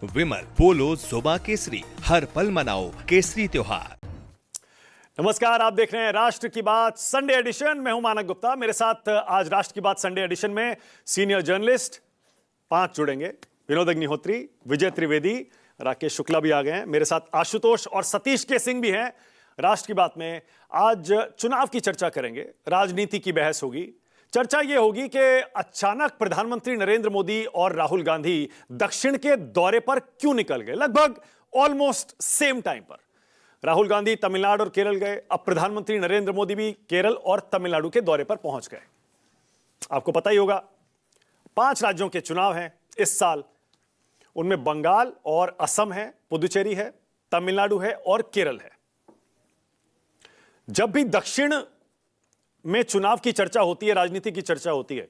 विमल पोलो जोबा केसरी, हर पल मनाओ केसरी त्योहार। नमस्कार, आप देख रहे हैं राष्ट्र की बात संडे एडिशन। मैं हूं मानक गुप्ता। मेरे साथ आज राष्ट्र की बात संडे एडिशन में सीनियर जर्नलिस्ट 5 जुड़ेंगे। विनोद अग्निहोत्री, विजय त्रिवेदी, राकेश शुक्ला भी आ गए हैं। मेरे साथ आशुतोष और सतीश के सिंह भी हैं। राष्ट्र की बात में आज चुनाव की चर्चा करेंगे, राजनीति की बहस होगी। चर्चा यह होगी कि अचानक प्रधानमंत्री नरेंद्र मोदी और राहुल गांधी दक्षिण के दौरे पर क्यों निकल गए, लगभग ऑलमोस्ट सेम टाइम पर। राहुल गांधी तमिलनाडु और केरल गए, अब प्रधानमंत्री नरेंद्र मोदी भी केरल और तमिलनाडु के दौरे पर पहुंच गए। आपको पता ही होगा 5 राज्यों के चुनाव हैं इस साल। उनमें बंगाल और असम है, पुदुचेरी है, तमिलनाडु है और केरल है। जब भी दक्षिण में चुनाव की चर्चा होती है, राजनीति की चर्चा होती है,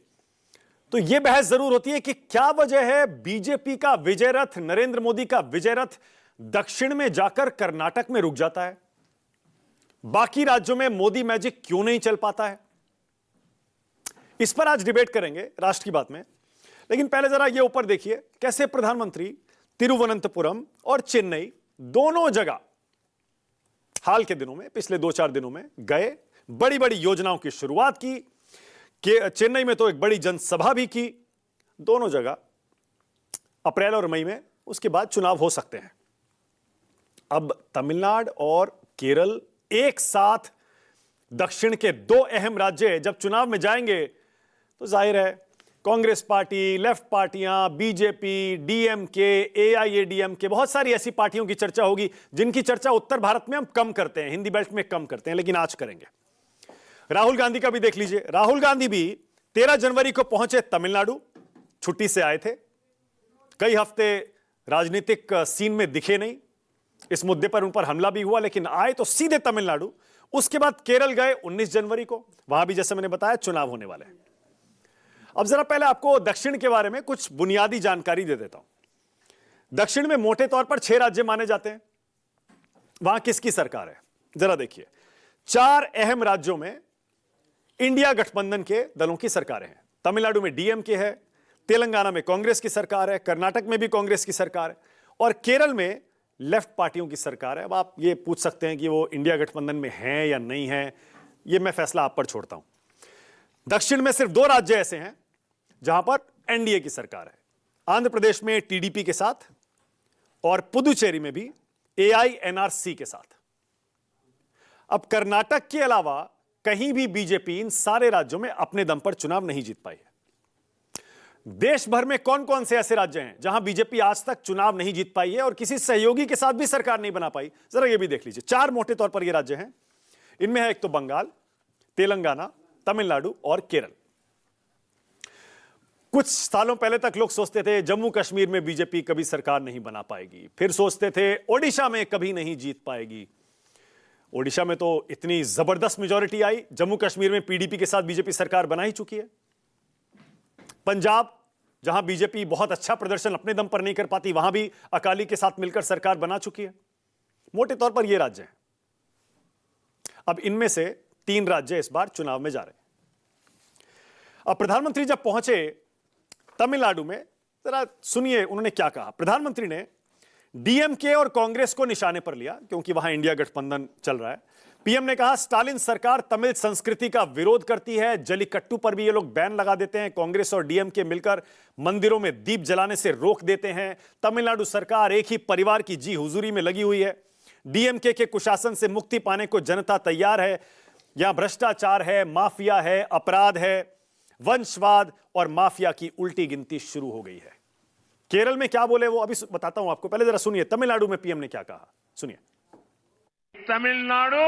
तो यह बहस जरूर होती है कि क्या वजह है बीजेपी का विजय रथ, नरेंद्र मोदी का विजय रथ दक्षिण में जाकर कर्नाटक में रुक जाता है। बाकी राज्यों में मोदी मैजिक क्यों नहीं चल पाता है। इस पर आज डिबेट करेंगे राष्ट्र की बात में। लेकिन पहले जरा यह ऊपर देखिए, कैसे प्रधानमंत्री तिरुवनंतपुरम और चेन्नई दोनों जगह हाल के दिनों में, पिछले 2-4 दिनों में गए, बड़ी बड़ी योजनाओं की शुरुआत की। चेन्नई में तो एक बड़ी जनसभा भी की। दोनों जगह अप्रैल और मई में उसके बाद चुनाव हो सकते हैं। अब तमिलनाडु और केरल एक साथ दक्षिण के 2 अहम राज्य जब चुनाव में जाएंगे, तो जाहिर है कांग्रेस पार्टी, लेफ्ट पार्टियां, बीजेपी, डीएमके, एआईएडीएमके, बहुत सारी ऐसी पार्टियों की चर्चा होगी जिनकी चर्चा उत्तर भारत में हम कम करते हैं, हिंदी बेल्ट में कम करते हैं, लेकिन आज करेंगे। राहुल गांधी का भी देख लीजिए। राहुल गांधी भी 13 जनवरी को पहुंचे तमिलनाडु, छुट्टी से आए थे। कई हफ्ते राजनीतिक सीन में दिखे नहीं, इस मुद्दे पर उन पर हमला भी हुआ, लेकिन आए तो सीधे तमिलनाडु। उसके बाद केरल गए 19 जनवरी को, वहां भी जैसे मैंने बताया चुनाव होने वाले हैं। अब जरा पहले आपको दक्षिण के बारे में कुछ बुनियादी जानकारी दे देता हूं। दक्षिण में मोटे तौर पर 6 राज्य माने जाते हैं। वहां किसकी सरकार है जरा देखिए। 4 अहम राज्यों में इंडिया गठबंधन के दलों की सरकारें हैं। तमिलनाडु में डीएमके है, तेलंगाना में कांग्रेस की सरकार है, कर्नाटक में भी कांग्रेस की सरकार है और केरल में लेफ्ट पार्टियों की सरकार है। अब आप ये पूछ सकते हैं कि वो इंडिया गठबंधन में है या नहीं है, ये मैं फैसला आप पर छोड़ता हूं। दक्षिण में सिर्फ 2 राज्य ऐसे हैं जहां पर एनडीए की सरकार है। आंध्र प्रदेश में टीडीपी के साथ और पुदुचेरी में भी एआईएनआरसी के साथ। अब कर्नाटक के अलावा कहीं भी बीजेपी इन सारे राज्यों में अपने दम पर चुनाव नहीं जीत पाई है। देश भर में कौन कौन से ऐसे राज्य हैं जहां बीजेपी आज तक चुनाव नहीं जीत पाई है और किसी सहयोगी के साथ भी सरकार नहीं बना पाई, जरा ये भी देख लीजिए। 4 मोटे तौर पर ये राज्य हैं। इनमें है एक तो बंगाल, तेलंगाना, तमिलनाडु और केरल। कुछ सालों पहले तक लोग सोचते थे जम्मू कश्मीर में बीजेपी कभी सरकार नहीं बना पाएगी, फिर सोचते थे ओडिशा में कभी नहीं जीत पाएगी। ओडिशा में तो इतनी जबरदस्त मेजॉरिटी आई, जम्मू कश्मीर में पीडीपी के साथ बीजेपी सरकार बना ही चुकी है। पंजाब, जहां बीजेपी बहुत अच्छा प्रदर्शन अपने दम पर नहीं कर पाती, वहां भी अकाली के साथ मिलकर सरकार बना चुकी है। मोटे तौर पर यह राज्य हैं। अब इनमें से 3 राज्य इस बार चुनाव में जा रहे हैं। अब प्रधानमंत्री जब पहुंचे तमिलनाडु में, जरा सुनिए उन्होंने क्या कहा। प्रधानमंत्री ने डीएमके और कांग्रेस को निशाने पर लिया क्योंकि वहां इंडिया गठबंधन चल रहा है। पीएम ने कहा स्टालिन सरकार तमिल संस्कृति का विरोध करती है, जलीकट्टू पर भी ये लोग बैन लगा देते हैं, कांग्रेस और डीएमके मिलकर मंदिरों में दीप जलाने से रोक देते हैं, तमिलनाडु सरकार एक ही परिवार की जी हुजूरी में लगी हुई है, डीएमके के कुशासन से मुक्ति पाने को जनता तैयार है, यहां भ्रष्टाचार है, माफिया है, अपराध है, वंशवाद और माफिया की उल्टी गिनती शुरू हो गई है। केरल में क्या बोले वो अभी बताता हूं आपको, पहले जरा सुनिए तमिलनाडु में पीएम ने क्या कहा, सुनिए। तमिलनाडु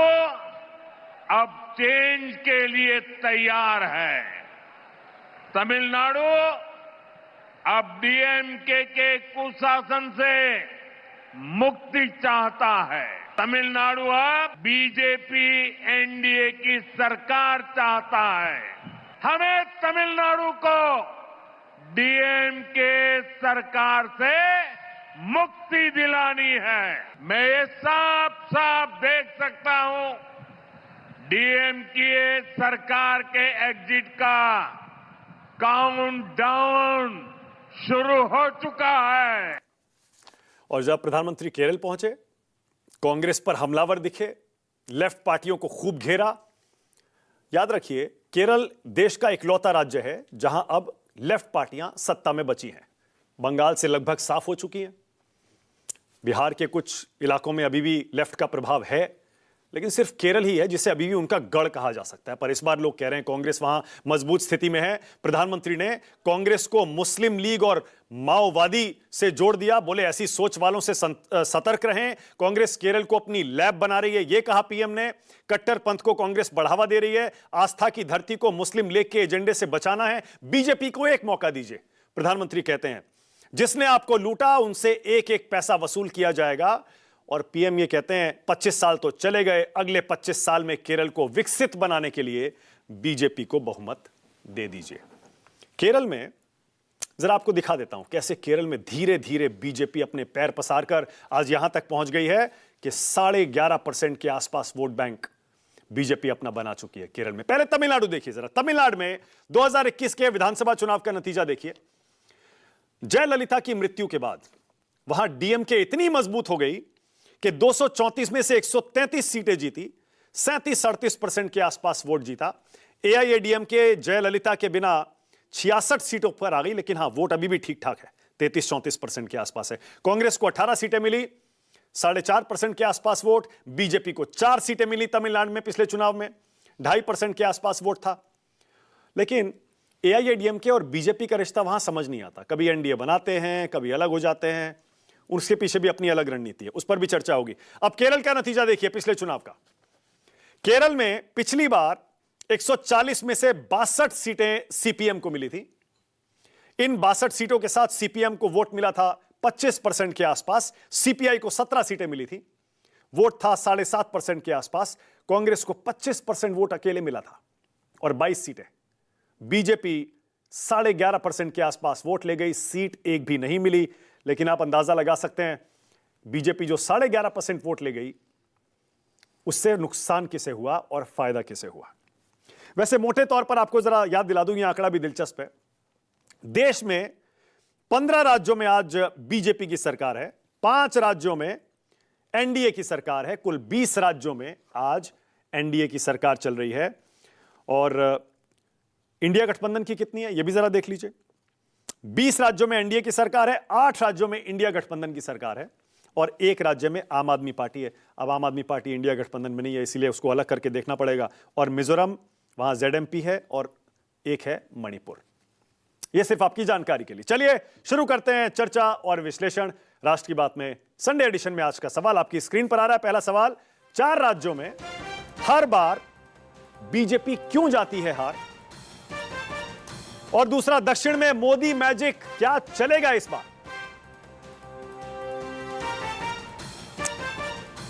अब चेंज के लिए तैयार है। तमिलनाडु अब डीएमके के कुशासन से मुक्ति चाहता है। तमिलनाडु अब बीजेपी एनडीए की सरकार चाहता है। हमें तमिलनाडु को डीएमके सरकार से मुक्ति दिलानी है। मैं ये साफ साफ देख सकता हूं डीएमके सरकार के एग्जिट का काउंटडाउन शुरू हो चुका है। और जब प्रधानमंत्री केरल पहुंचे, कांग्रेस पर हमलावर दिखे, लेफ्ट पार्टियों को खूब घेरा। याद रखिए, केरल देश का इकलौता राज्य है जहां अब लेफ्ट पार्टियां सत्ता में बची हैं। बंगाल से लगभग साफ हो चुकी हैं। बिहार के कुछ इलाकों में अभी भी लेफ्ट का प्रभाव है, लेकिन सिर्फ केरल ही है जिसे अभी भी उनका गढ़ कहा जा सकता है। पर इस बार लोग कह रहे हैं कांग्रेस वहां मजबूत स्थिति में है। प्रधानमंत्री ने कांग्रेस को मुस्लिम लीग और माओवादी से जोड़ दिया। बोले ऐसी सोच वालों से सतर्क रहें, कांग्रेस केरल को अपनी लैब बना रही है, यह कहा पीएम ने। कट्टरपंथ को कांग्रेस बढ़ावा दे रही है, आस्था की धरती को मुस्लिम लीग के एजेंडे से बचाना है। बीजेपी को एक मौका दीजिए, प्रधानमंत्री कहते हैं। जिसने आपको लूटा उनसे एक एक पैसा वसूल किया जाएगा। और पीएम ये कहते हैं 25 साल तो चले गए, अगले 25 साल में केरल को विकसित बनाने के लिए बीजेपी को बहुमत दे दीजिए। केरल में जरा आपको दिखा देता हूं कैसे केरल में धीरे धीरे बीजेपी अपने पैर पसार कर आज यहां तक पहुंच गई है कि 11.5% के आसपास वोट बैंक बीजेपी अपना बना चुकी है केरल में। पहले तमिलनाडु देखिए जरा। तमिलनाडु में 2021 के विधानसभा चुनाव का नतीजा देखिए। जयललिता की मृत्यु के बाद वहां डीएमके इतनी मजबूत हो गई कि 234 में से 133 सीटें जीती, 37-38% के आसपास वोट जीता। एआईएडीएमके जयललिता के बिना 66 सीटों पर आ गई, लेकिन हां वोट अभी भी ठीक ठाक है, 33-34% के आसपास है। कांग्रेस को 18 सीटें मिली, 4.5% के आसपास वोट। बीजेपी को 4 सीटें मिली तमिलनाडु में पिछले चुनाव में, 2.5% के आसपास वोट था। लेकिन एआईएडीएमके और बीजेपी का रिश्ता वहां समझ नहीं आता। कभी एनडीए बनाते हैं, कभी अलग हो जाते हैं। उसके पीछे भी अपनी अलग रणनीति है, उस पर भी चर्चा होगी। अब केरल का नतीजा देखिए पिछले चुनाव का। केरल में पिछली बार 140 में से 62 सीटें सीपीएम को मिली थी। इन 62 सीटों के साथ सीपीएम को वोट मिला था 25% के आसपास। सीपीआई को 17 सीटें मिली थी, वोट था 7.5% के आसपास। कांग्रेस को 25% वोट अकेले मिला था और 22 सीटें। बीजेपी 11.5% के आसपास वोट ले गई, सीट एक भी नहीं मिली। लेकिन आप अंदाजा लगा सकते हैं बीजेपी जो 11.5% वोट ले गई, उससे नुकसान किसे हुआ और फायदा किसे हुआ। वैसे मोटे तौर पर आपको जरा याद दिला दूं, यह आंकड़ा भी दिलचस्प है। देश में 15 राज्यों में आज बीजेपी की सरकार है, 5 राज्यों में एनडीए की सरकार है। कुल 20 राज्यों में आज एनडीए की सरकार चल रही है। और इंडिया गठबंधन की कितनी है यह भी जरा देख लीजिए। 20 राज्यों में एनडीए की सरकार है, 8 राज्यों में इंडिया गठबंधन की सरकार है और 1 राज्य में आम आदमी पार्टी है। अब आम आदमी पार्टी इंडिया गठबंधन में नहीं है, इसलिए उसको अलग करके देखना पड़ेगा। और मिजोरम, वहां जेडएमपी है और एक है मणिपुर। यह सिर्फ आपकी जानकारी के लिए। चलिए शुरू करते हैं चर्चा और विश्लेषण राष्ट्र की बात में संडे एडिशन में। आज का सवाल आपकी स्क्रीन पर आ रहा है। पहला सवाल, 4 राज्यों में हर बार बीजेपी क्यों जाती है हार? और दूसरा, दक्षिण में मोदी मैजिक क्या चलेगा इस बार?